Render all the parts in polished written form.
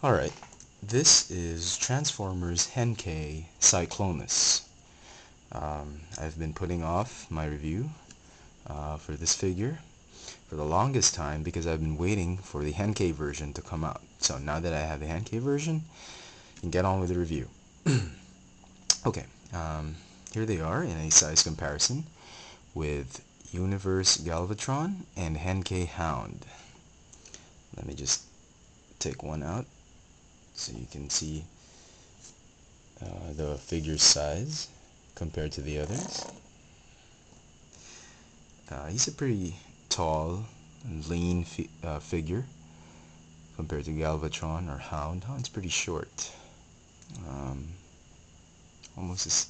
Alright, this is Transformers Henkei Cyclonus. I've been putting off my review for this figure for the longest time because I've been waiting for the Henkei version to come out. So now that I have the Henkei version, I can get on with the review. Okay, here they are in a size comparison with Universe Galvatron and Henkei Hound. Let me just take one out so you can see the figure's size compared to the others. He's a pretty tall and lean figure compared to Galvatron or Hound. Hound's pretty short. Almost as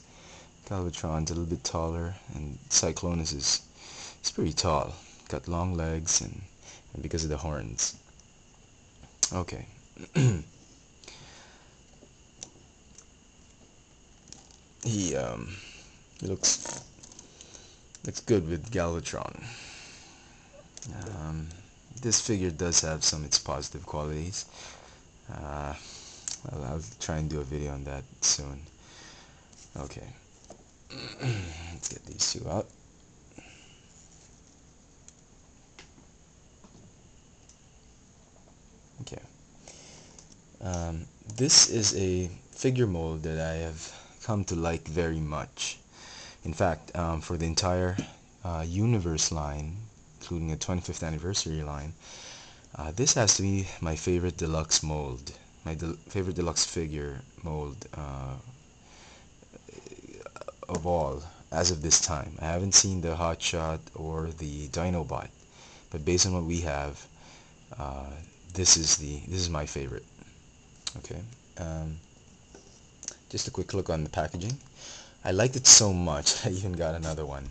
Galvatron's a little bit taller, and Cyclonus is pretty tall. Got long legs and because of the horns. Okay. He looks good with Galvatron. This figure does have some of its positive qualities. I'll try and do a video on that soon. Okay. Let's get these two out. Okay. This is a figure mold that I have come to like very much. In fact, for the entire Universe line, including the 25th anniversary line, this has to be my favorite deluxe mold, my favorite deluxe figure mold of all as of this time. I haven't seen the Hotshot or the Dinobot, but based on what we have, this is my favorite. Okay. Just a quick look on the packaging. I liked it so much I even got another one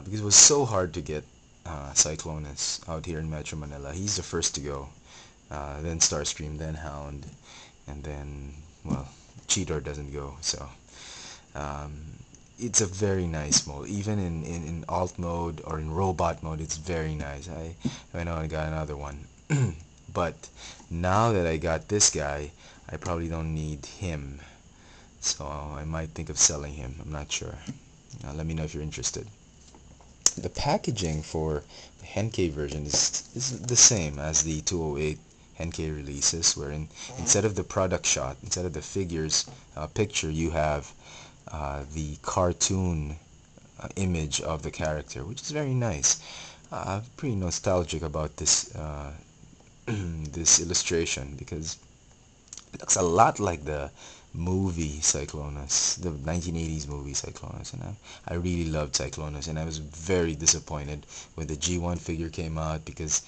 because it was so hard to get Cyclonus out here in Metro Manila. He's the first to go, then Starscream, then Hound, and then, well, Cheetor doesn't go. So it's a very nice mold. Even in alt mode or in robot mode, it's very nice. I went on and got another one. But now that I got this guy, I probably don't need him. So I might think of selling him. I'm not sure. Let me know if you're interested. The packaging for the Henkei version is the same as the 208 Henkei releases, wherein instead of the product shot, instead of the figure's picture, you have the cartoon image of the character, which is very nice. Pretty nostalgic about this this illustration because it looks a lot like the movie Cyclonus, the 1980s movie Cyclonus, and I really loved Cyclonus, and I was very disappointed when the G1 figure came out because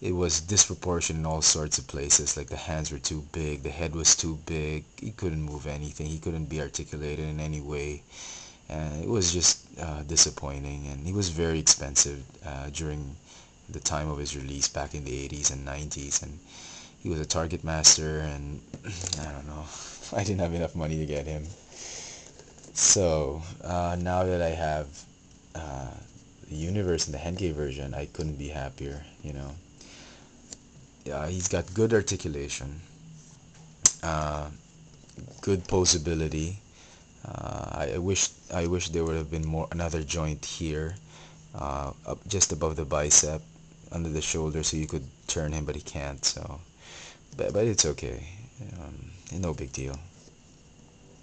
it was disproportionate in all sorts of places. Like the hands were too big, the head was too big, he couldn't move anything, he couldn't be articulated in any way, and it was just disappointing. And he was very expensive during the time of his release back in the 80s and 90s, and he was a Target master, and I don't know, I didn't have enough money to get him. So now that I have the Universe and the Henkei version, I couldn't be happier, you know. He's got good articulation, good posability. I wish there would have been another joint here, up just above the bicep, under the shoulder, so you could turn him, but he can't. So, but it's okay. No big deal.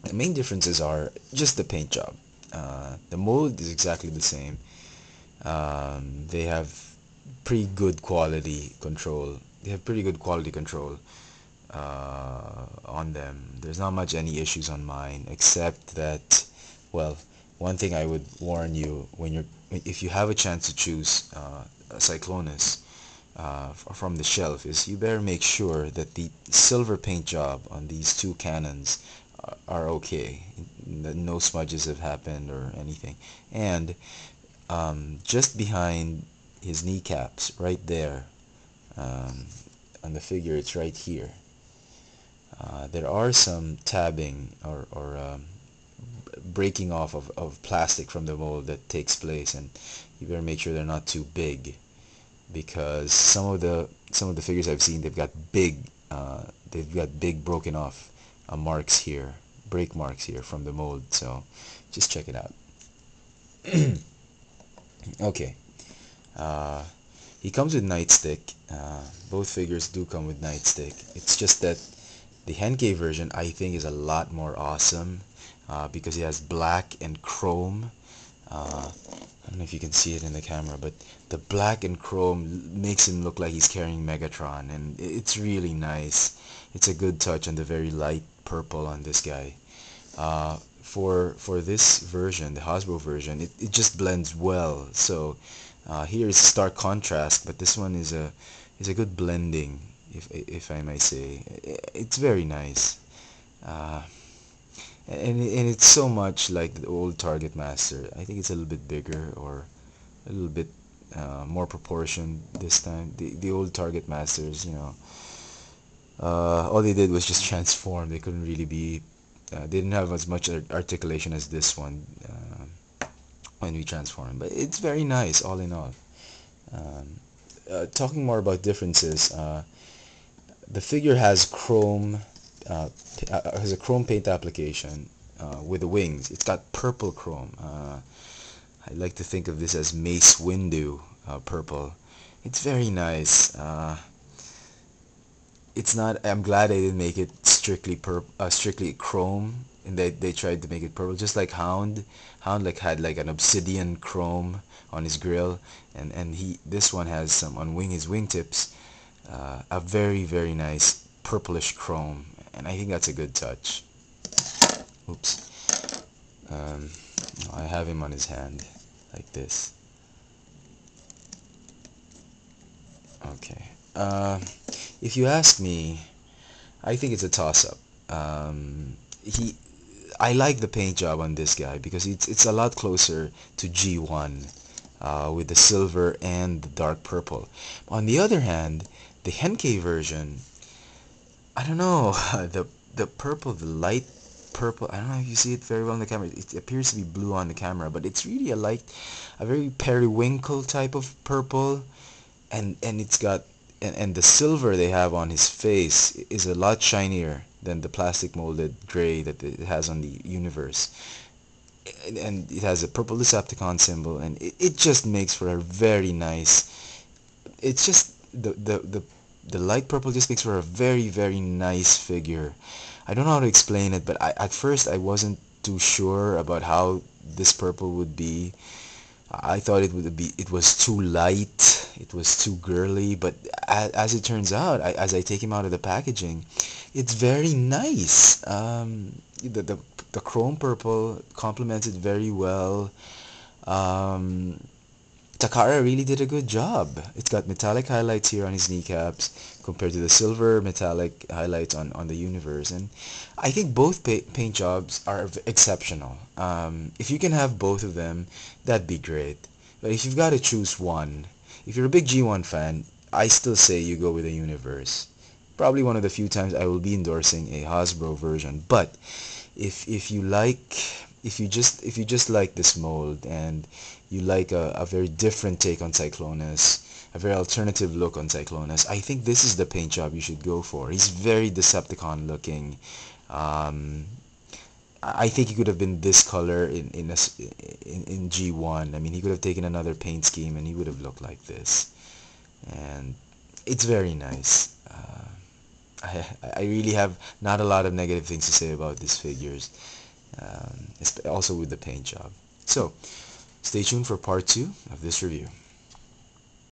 The main differences are just the paint job. The mold is exactly the same. They have pretty good quality control. They have pretty good quality control on them. There's not much any issues on mine, except that, well, one thing I would warn you if you have a chance to choose a Cyclonus from the shelf, is you better make sure that the silver paint job on these two cannons are okay, that no smudges have happened or anything. And just behind his kneecaps, right there, on the figure, it's right here. There are some tabbing or breaking off of plastic from the mold that takes place, and you better make sure they're not too big, because some of the figures I've seen, they've got big they've got big broken off marks here, break marks here from the mold. So just check it out. Okay. Uh, he comes with nightstick. Both figures do come with nightstick. It's just that the Henkei version, I think, is a lot more awesome because he has black and chrome. I don't know if you can see it in the camera, but the black and chrome makes him look like he's carrying Megatron, and it's really nice. It's a good touch on the very light purple on this guy. For this version, the Hasbro version, it just blends well. So here is stark contrast, but this one is a good blending, if I may say. It's very nice. Uh, and it's so much like the old Target Master. I think it's a little bit bigger or a little bit more proportioned this time. The old Target Masters, all they did was just transform. They couldn't really be. They didn't have as much articulation as this one when we transform. But it's very nice, all in all. Um, Talking more about differences, the figure has chrome. Has a chrome paint application with the wings. It's got purple chrome. I like to think of this as Mace Windu purple. It's very nice. It's not. I'm glad they didn't make it strictly chrome, and they tried to make it purple, just like Hound. Hound like had like an obsidian chrome on his grill, and this one has some on his wingtips, a very nice purplish chrome, and I think that's a good touch. Oops. Um, I have him on his hand like this. Okay. If you ask me, I think it's a toss-up. He, I like the paint job on this guy because it's a lot closer to G1 with the silver and the dark purple. On the other hand, the Henkei version, I don't know, the purple, the light purple, I don't know if you see it very well in the camera. It appears to be blue on the camera, but it's really a very periwinkle type of purple, and it's got and the silver they have on his face is a lot shinier than the plastic molded gray that it has on the universe. And it has a purple Decepticon symbol, and it just makes for a very nice. It's just the light purple just makes for a very nice figure. I don't know how to explain it, but at first I wasn't too sure about how this purple would be. I thought it was too light, it was too girly, but as it turns out, as I take him out of the packaging, it's very nice. The chrome purple complements it very well. Takara really did a good job. It's got metallic highlights here on his kneecaps compared to the silver metallic highlights on the universe, and I think both paint jobs are exceptional. If you can have both of them, that'd be great. But if you've got to choose one, if you're a big G1 fan, I still say you go with the universe. Probably one of the few times I will be endorsing a Hasbro version. But if you just like this mold and you like a very different take on Cyclonus, a very alternative look on Cyclonus, I think this is the paint job you should go for. He's very Decepticon looking. I think he could have been this color in G1. I mean, he could have taken another paint scheme and he would have looked like this. And it's very nice. I really have not a lot of negative things to say about these figures, also with the paint job. So, stay tuned for part 2 of this review.